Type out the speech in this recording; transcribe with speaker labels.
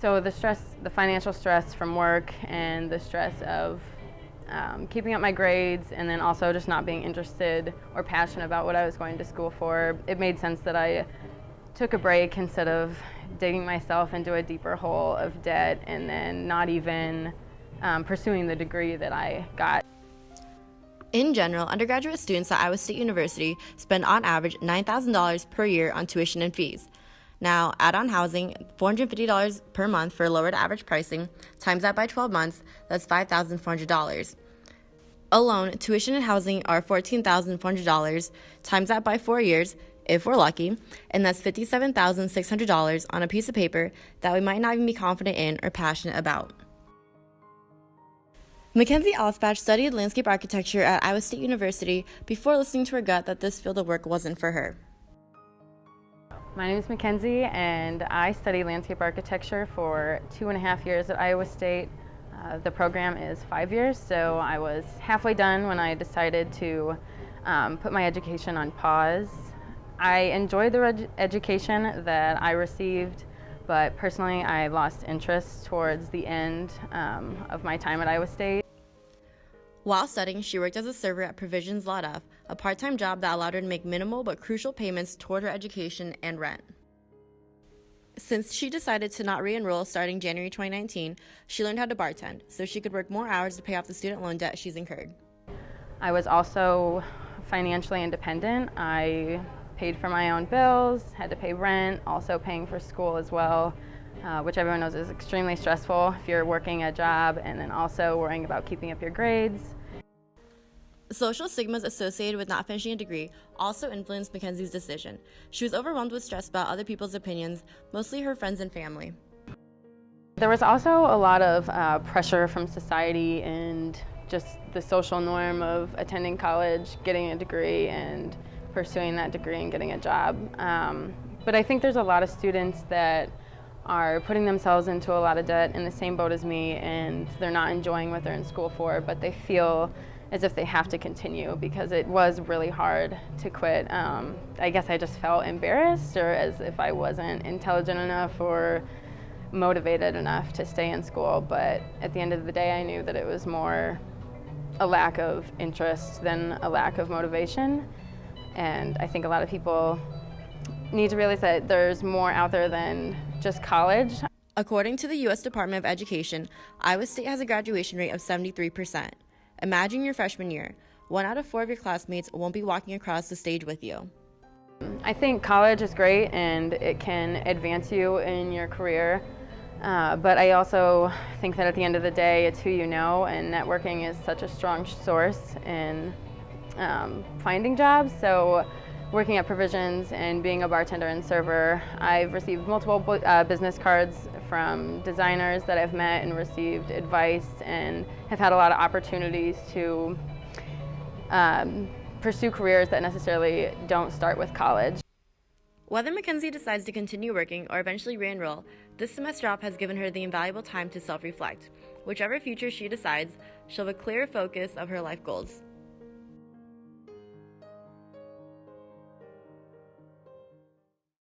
Speaker 1: So the financial stress from work and the stress of keeping up my grades, and then also just not being interested or passionate about what I was going to school for, it made sense that I took a break instead of digging myself into a deeper hole of debt and then not even pursuing the degree that I got.
Speaker 2: In general, undergraduate students at Iowa State University spend on average $9,000 per year on tuition and fees. Now, add on housing, $450 per month for lowered average pricing, times that by 12 months, that's $5,400. Alone, tuition and housing are $14,400, times that by 4 years, if we're lucky, and that's $57,600 on a piece of paper that we might not even be confident in or passionate about. Mackenzie Allspach studied landscape architecture at Iowa State University before listening to her gut that this field of work wasn't for her.
Speaker 1: My name is Mackenzie, and I studied landscape architecture for 2.5 years at Iowa State. The program is 5 years, so I was halfway done when I decided to put my education on pause. I enjoyed the education that I received, but personally I lost interest towards the end of my time at Iowa State.
Speaker 2: While studying, she worked as a server at Provisions Lot F, a part-time job that allowed her to make minimal but crucial payments toward her education and rent. Since she decided to not re-enroll starting January 2019, she learned how to bartend so she could work more hours to pay off the student loan debt she's incurred.
Speaker 1: I was also financially independent. I paid for my own bills, had to pay rent, also paying for school as well, which everyone knows is extremely stressful if you're working a job and then also worrying about keeping up your grades.
Speaker 2: Social stigmas associated with not finishing a degree also influenced Mackenzie's decision. She was overwhelmed with stress about other people's opinions, mostly her friends and family.
Speaker 1: There was also a lot of pressure from society and just the social norm of attending college, getting a degree, and pursuing that degree and getting a job. But I think there's a lot of students that are putting themselves into a lot of debt in the same boat as me, and they're not enjoying what they're in school for, but they feel as if they have to continue because it was really hard to quit. I guess I just felt embarrassed, or as if I wasn't intelligent enough or motivated enough to stay in school. But at the end of the day, I knew that it was more a lack of interest than a lack of motivation. And I think a lot of people need to realize that there's more out there than just college.
Speaker 2: According to the U.S. Department of Education, Iowa State has a graduation rate of 73%. Imagine your freshman year. 1 out of 4 of your classmates won't be walking across the stage with you.
Speaker 1: I think college is great and it can advance you in your career, but I also think that at the end of the day, it's who you know, and networking is such a strong source in finding jobs. So working at Provisions and being a bartender and server, I've received multiple business cards from designers that I've met and received advice, and have had a lot of opportunities to pursue careers that necessarily don't start with college.
Speaker 2: Whether Mackenzie decides to continue working or eventually re-enroll, this semester off has given her the invaluable time to self-reflect. Whichever future she decides, she'll have a clearer focus of her life goals.